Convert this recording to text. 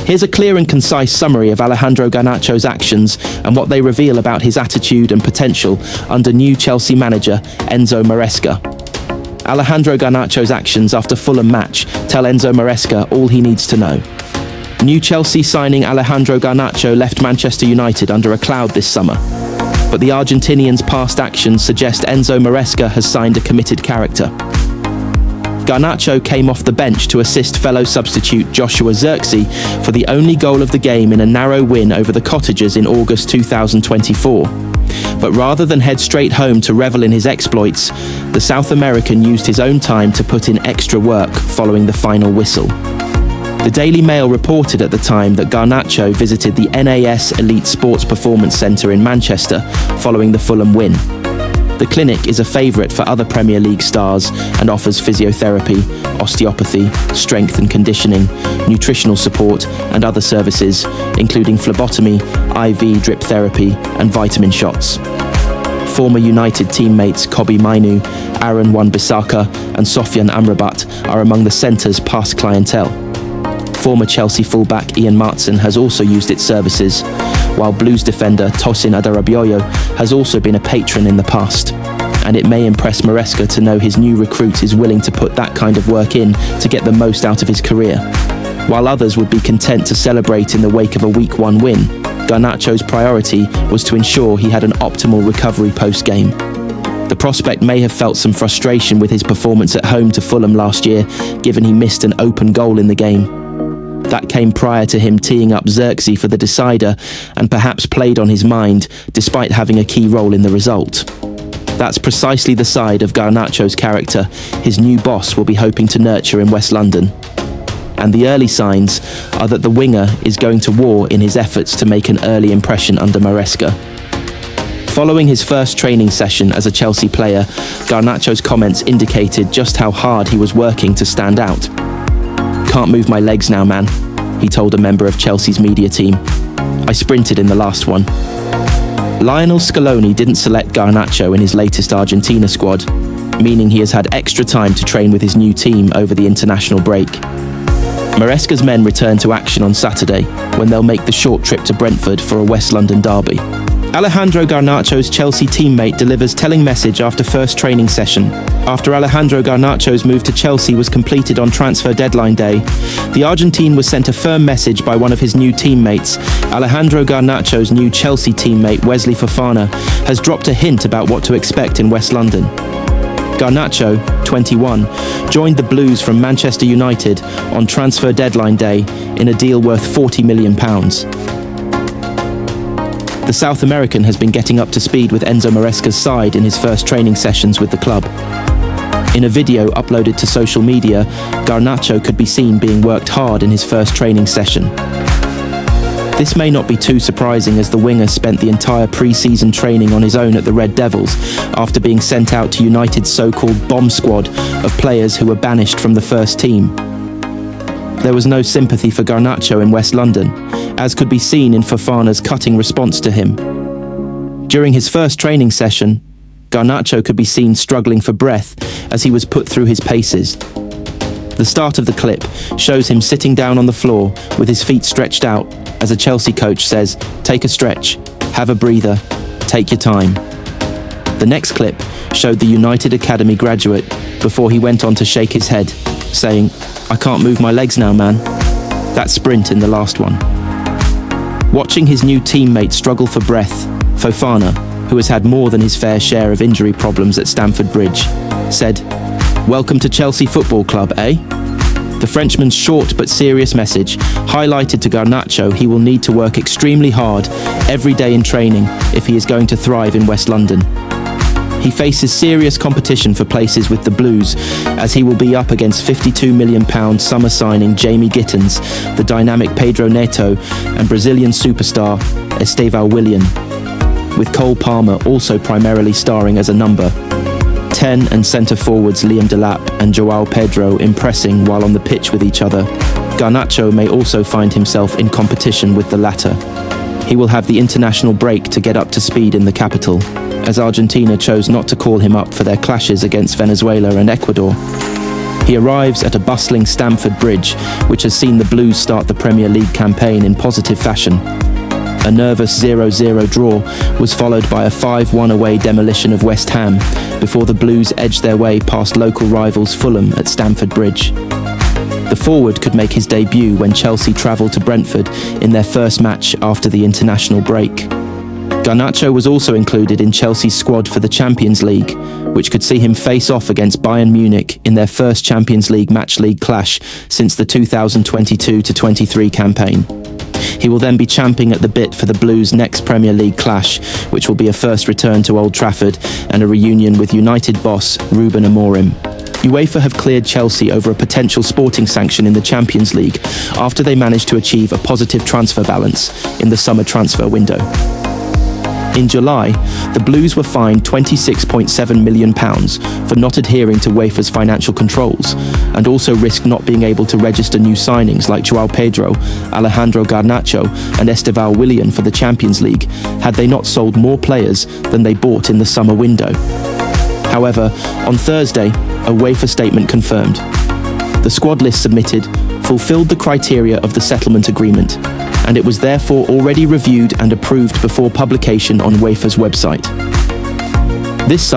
Here's a clear and concise summary of Alejandro Garnacho's actions and what they reveal about his attitude and potential under new Chelsea manager Enzo Maresca. Alejandro Garnacho's actions after Fulham match tell Enzo Maresca all he needs to know. New Chelsea signing Alejandro Garnacho left Manchester United under a cloud this summer, but the Argentinian's past actions suggest Enzo Maresca has signed a committed character. Garnacho came off the bench to assist fellow substitute Joshua Zirkzee for the only goal of the game in a narrow win over the Cottagers in August 2024. But rather than head straight home to revel in his exploits, the South American used his own time to put in extra work following the final whistle. The Daily Mail reported at the time that Garnacho visited the NAS Elite Sports Performance Centre in Manchester following the Fulham win. The clinic is a favourite for other Premier League stars and offers physiotherapy, osteopathy, strength and conditioning, nutritional support and other services, including phlebotomy, IV drip therapy and vitamin shots. Former United teammates Kobbie Mainoo, Aaron Wan-Bissaka and Sofyan Amrabat are among the centre's past clientele. Former Chelsea fullback Ian Maatsen has also used its services, while Blues defender Tosin Adarabioyo has also been a patron in the past. And it may impress Maresca to know his new recruit is willing to put that kind of work in to get the most out of his career. While others would be content to celebrate in the wake of a Week 1 win, Garnacho's priority was to ensure he had an optimal recovery post-game. The prospect may have felt some frustration with his performance at home to Fulham last year, given he missed an open goal in the game. That came prior to him teeing up Zirkzee for the decider and perhaps played on his mind, despite having a key role in the result. That's precisely the side of Garnacho's character his new boss will be hoping to nurture in West London. And the early signs are that the winger is going to war in his efforts to make an early impression under Maresca. Following his first training session as a Chelsea player, Garnacho's comments indicated just how hard he was working to stand out. "Can't move my legs now, man," he told a member of Chelsea's media team. "I sprinted in the last one." Lionel Scaloni didn't select Garnacho in his latest Argentina squad, meaning he has had extra time to train with his new team over the international break. Maresca's men return to action on Saturday, when they'll make the short trip to Brentford for a West London derby. Alejandro Garnacho's Chelsea teammate delivers telling message after first training session. After Alejandro Garnacho's move to Chelsea was completed on transfer deadline day, the Argentine was sent a firm message by one of his new teammates. Alejandro Garnacho's new Chelsea teammate Wesley Fofana has dropped a hint about what to expect in West London. Garnacho, 21, joined the Blues from Manchester United on transfer deadline day in a deal worth £40 million. The South American has been getting up to speed with Enzo Maresca's side in his first training sessions with the club. In a video uploaded to social media, Garnacho could be seen being worked hard in his first training session. This may not be too surprising, as the winger spent the entire pre-season training on his own at the Red Devils after being sent out to United's so-called bomb squad of players who were banished from the first team. There was no sympathy for Garnacho in West London, as could be seen in Fofana's cutting response to him. During his first training session, Garnacho could be seen struggling for breath as he was put through his paces. The start of the clip shows him sitting down on the floor with his feet stretched out as a Chelsea coach says, "Take a stretch, have a breather, take your time." The next clip showed the United Academy graduate before he went on to shake his head, saying, "I can't move my legs now, man." That sprint in the last one. Watching his new teammate struggle for breath, Fofana, who has had more than his fair share of injury problems at Stamford Bridge, said, "Welcome to Chelsea Football Club, eh?" The Frenchman's short but serious message highlighted to Garnacho he will need to work extremely hard every day in training if he is going to thrive in West London. He faces serious competition for places with the Blues, as he will be up against £52 million summer signing Jamie Gittins, the dynamic Pedro Neto, and Brazilian superstar Estevão Willian, with Cole Palmer also primarily starring as a number 10 and centre forwards Liam Delap and João Pedro impressing while on the pitch with each other. Garnacho may also find himself in competition with the latter. He will have the international break to get up to speed in the capital, as Argentina chose not to call him up for their clashes against Venezuela and Ecuador. He arrives at a bustling Stamford Bridge, which has seen the Blues start the Premier League campaign in positive fashion. A nervous 0-0 draw was followed by a 5-1 away demolition of West Ham, before the Blues edged their way past local rivals Fulham at Stamford Bridge. The forward could make his debut when Chelsea travelled to Brentford in their first match after the international break. Garnacho was also included in Chelsea's squad for the Champions League, which could see him face off against Bayern Munich in their first Champions League match league clash since the 2022-23 campaign. He will then be champing at the bit for the Blues' next Premier League clash, which will be a first return to Old Trafford and a reunion with United boss Ruben Amorim. UEFA have cleared Chelsea over a potential sporting sanction in the Champions League after they managed to achieve a positive transfer balance in the summer transfer window. In July, the Blues were fined £26.7 million for not adhering to UEFA's financial controls, and also risked not being able to register new signings like João Pedro, Alejandro Garnacho and Estevão Willian for the Champions League, had they not sold more players than they bought in the summer window. However, on Thursday, a UEFA statement confirmed the squad list submitted fulfilled the criteria of the settlement agreement, and it was therefore already reviewed and approved before publication on UEFA's website. This summer,